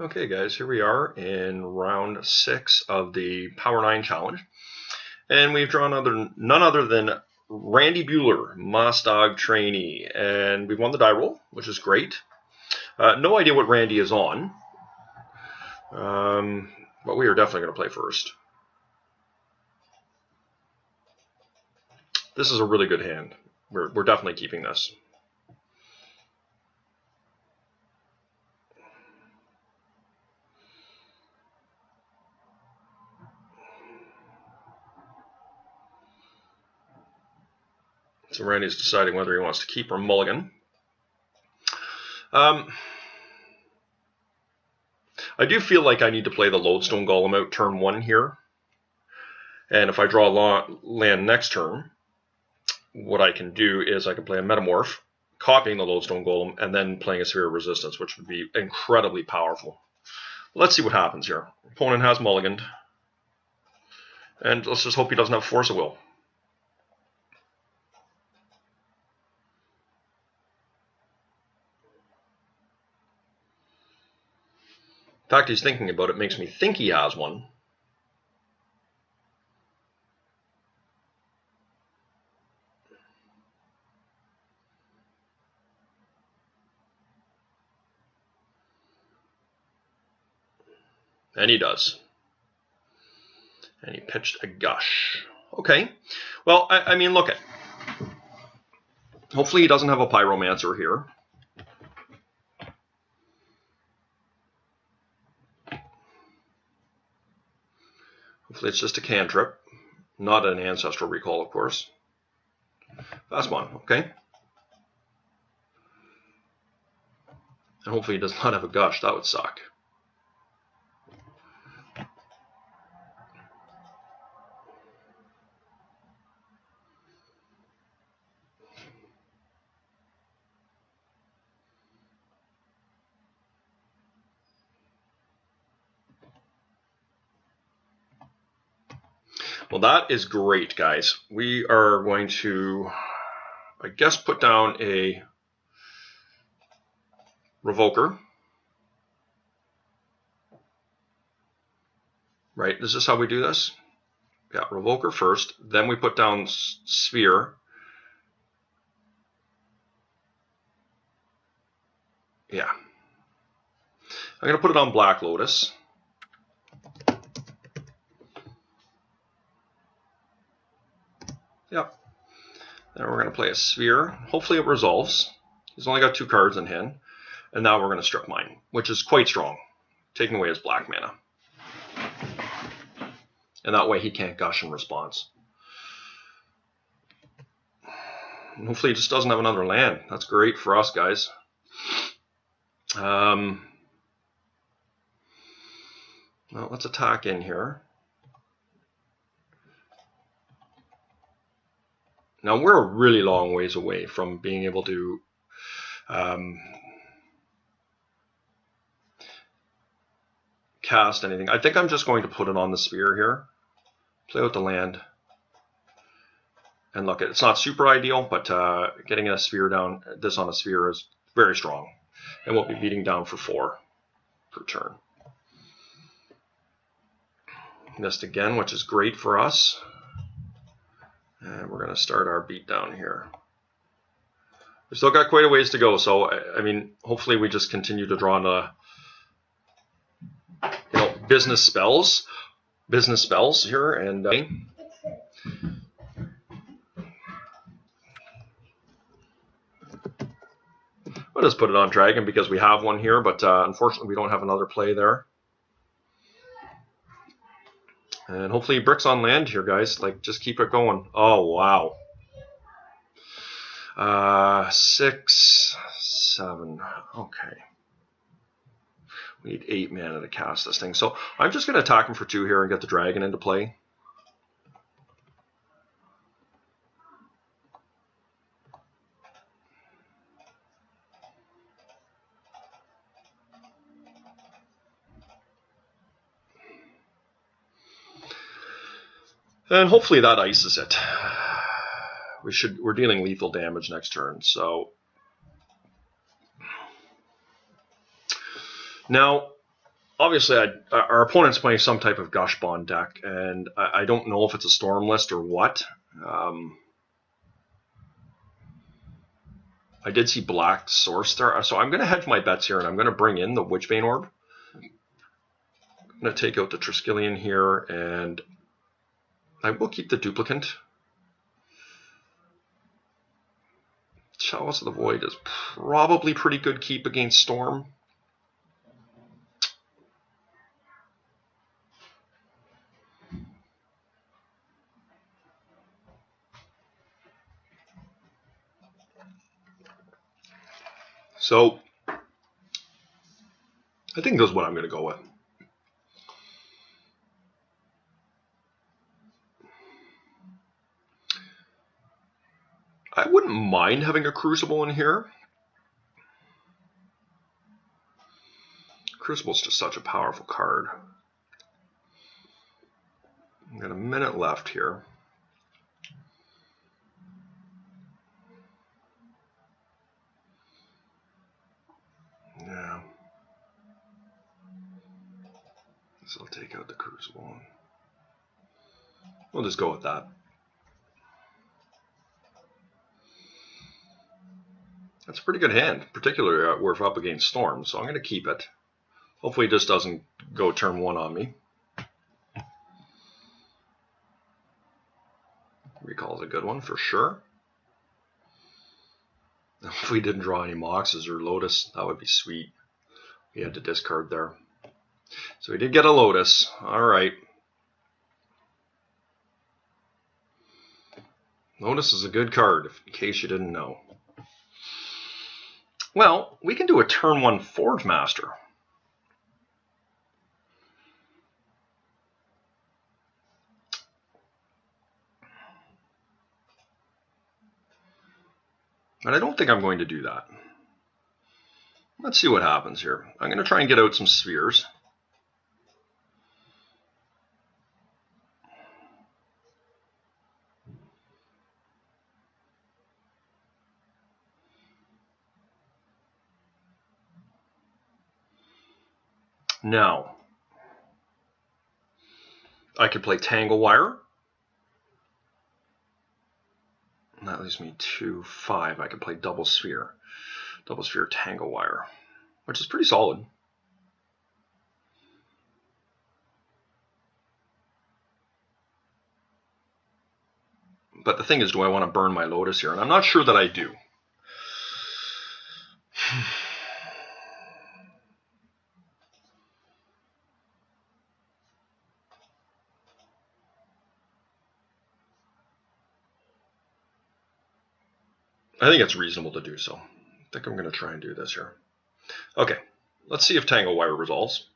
Okay guys, here we are in round 6 of the Power 9 challenge. And we've drawn none other than Randy Bueller, MossdogTrainee. And we've won the die roll, which is great. No idea what Randy is on. But we are definitely going to play first. This is a really good hand. We're definitely keeping this. So Randy's deciding whether he wants to keep or mulligan. I do feel like I need to play the Lodestone Golem out turn 1 here. And if I draw a land next turn, what I can do is I can play a Metamorph, copying the Lodestone Golem, and then playing a Sphere of Resistance, which would be incredibly powerful. Let's see what happens here. Opponent has mulliganed. And let's just hope he doesn't have Force of Will. The fact he's thinking about it makes me think he has one. And he does. And he pitched a Gush. Okay. Well, I mean, look at. Hopefully he doesn't have a Pyromancer here. Hopefully it's just a cantrip, not an Ancestral Recall, of course. Fast one, okay. And hopefully he does not have a Gush. That would suck. Well, that is great, guys. We are going to, I guess, put down a Revoker. Right? Is this how we do this? Yeah, Revoker first. Then we put down Sphere. Yeah. I'm going to put it on Black Lotus. Yep. Then we're going to play a Sphere. Hopefully it resolves. He's only got 2 cards in hand. And now we're going to Strip Mine, which is quite strong, taking away his black mana. And that way he can't Gush in response. And hopefully he just doesn't have another land. That's great for us, guys. Well, let's attack in here. Now we're a really long ways away from being able to cast anything. I think I'm just going to put it on the Sphere here. Play out the land. And look, it's not super ideal, but getting a Sphere down, this on a Sphere is very strong. And we'll be beating down for 4 per turn. Missed again, which is great for us. And we're going to start our beat down here. We've still got quite a ways to go, so I mean, hopefully we just continue to draw on business spells here, and we'll just put it on Dragon because we have one here, but unfortunately we don't have another play there. And hopefully he bricks on land here, guys. Like, just keep it going. Oh, wow. 6, 7. Okay. We need 8 mana to cast this thing. So I'm just going to attack him for 2 here and get the Dragon into play. And hopefully that ices it. We're dealing lethal damage next turn, so now obviously, our opponent's playing some type of Gush Bond deck, and I don't know if it's a Storm list or what. I did see black source there, so I'm going to hedge my bets here, and I'm going to bring in the Witchbane Orb. I'm going to take out the Triskelion here, and I will keep the Duplicant. Chalice of the Void is probably pretty good keep against Storm. So I think that's what I'm going to go with. I wouldn't mind having a Crucible in here. Crucible's just such a powerful card. I've got a minute left here. Yeah. So I'll take out the Crucible. We'll just go with that. That's a pretty good hand, particularly we're up against Storm, so I'm going to keep it. Hopefully it just doesn't go turn one on me. Recall is a good one for sure. If we didn't draw any Moxes or Lotus, that would be sweet. We had to discard there. So we did get a Lotus. All right. Lotus is a good card, in case you didn't know. Well, we can do a turn one Forge Master. But I don't think I'm going to do that. Let's see what happens here. I'm going to try and get out some spheres. Now, I could play Tangle Wire. And that leaves me to 5. I could play Double Sphere. Double Sphere Tangle Wire, which is pretty solid. But the thing is, do I want to burn my Lotus here? And I'm not sure that I do. I think it's reasonable to do so. I think I'm going to try and do this here. Okay, let's see if Tangle Wire resolves.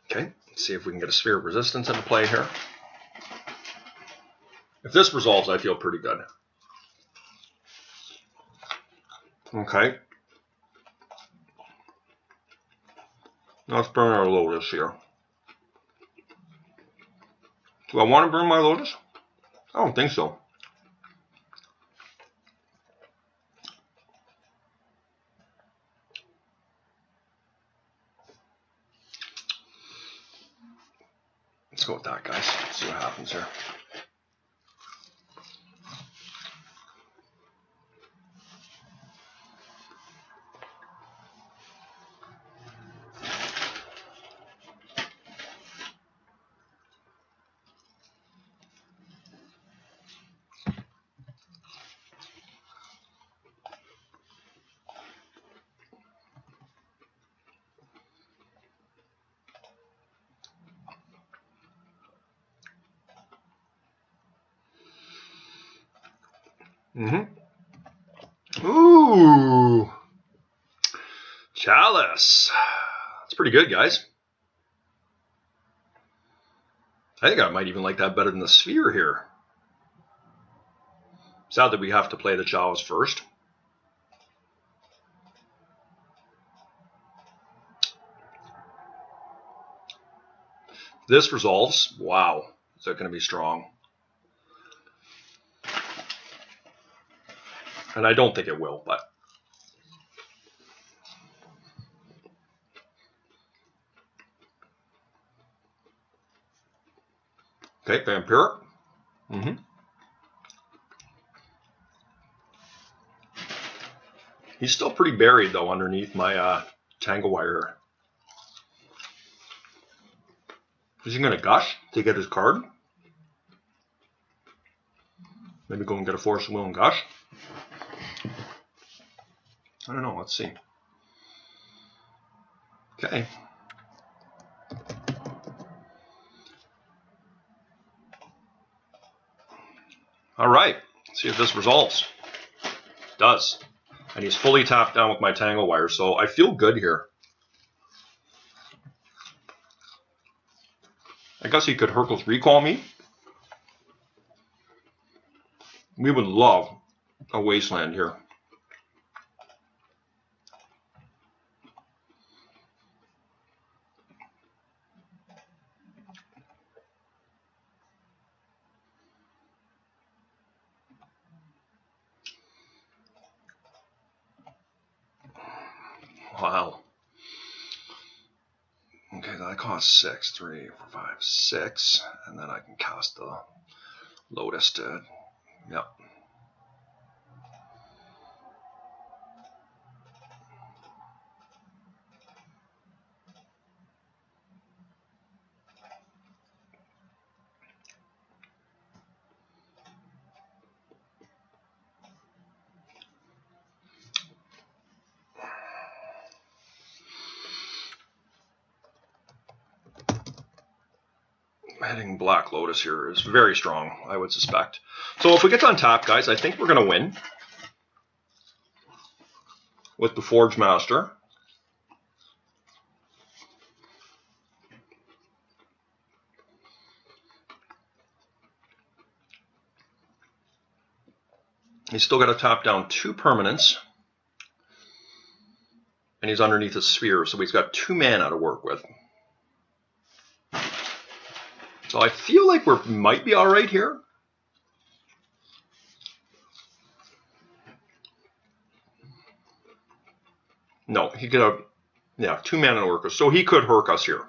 Okay, let's see if we can get a Sphere of Resistance into play here. If this resolves, I feel pretty good. Okay. Let's burn our Lotus here. Do I want to burn my Lotus? I don't think so. Let's go with that, guys. Let's see what happens here. Ooh. Chalice. That's pretty good, guys. I think I might even like that better than the Sphere here. Sad that we have to play the Chalice first. This resolves. Wow. Is that going to be strong? And I don't think it will, but... Okay, Vampiric. He's still pretty buried, though, underneath my tangle wire. Is he going to gush to get his card? Maybe go and get a Force of Will and gush? I don't know. Let's see. Okay. All right. Let's see if this resolves. It does. And he's fully tapped down with my tangle wire, so I feel good here. I guess he could Hurkyl's Recall me. We would love a Wasteland here. Wow. Okay, that costs 6, 3, 4, 5, 6, and then I can cast the Lotus to, yep. Hitting Black Lotus here is very strong, I would suspect. So if we get to untap, guys, I think we're going to win with the Forge Master. He's still got to tap down 2 permanents. And he's underneath a sphere, so he's got 2 mana to work with. So I feel like we might be all right here. No, he could have, yeah, 2 mana to work with. So he could Hurk us here.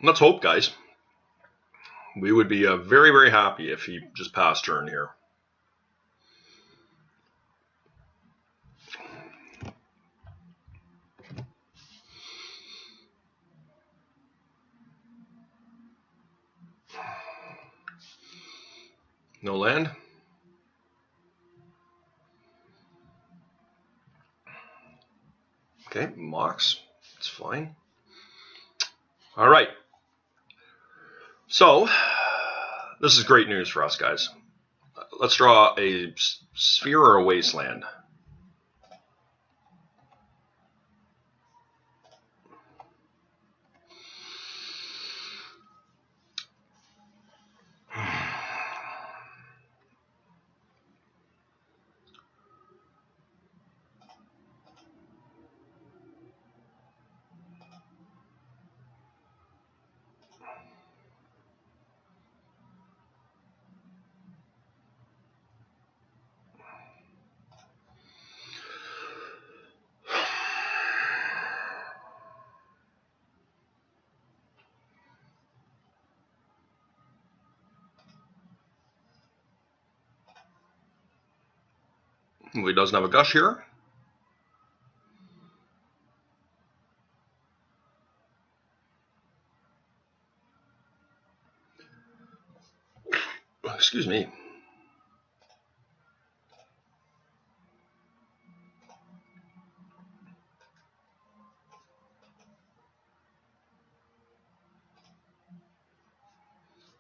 Let's hope, guys. We would be very, very happy if he just passed turn here. No land. Okay, Mox. It's fine. All right. So, this is great news for us, guys. Let's draw a sphere or a wasteland. He doesn't have a gush here. Excuse me.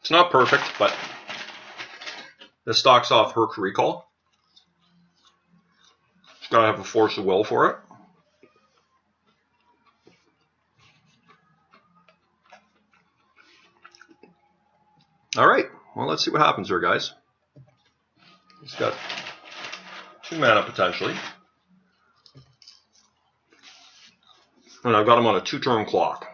It's not perfect, but this stocks off Herc's Recall. It's got to have a force of will for it. All right, well, let's see what happens here, guys. He's got 2 mana potentially. And I've got him on a 2-turn clock.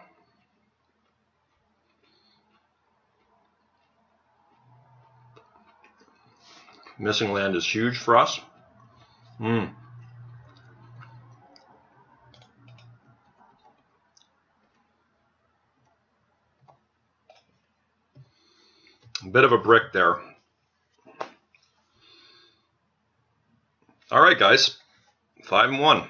Missing land is huge for us. A bit of a brick there. All right, guys. 5-1.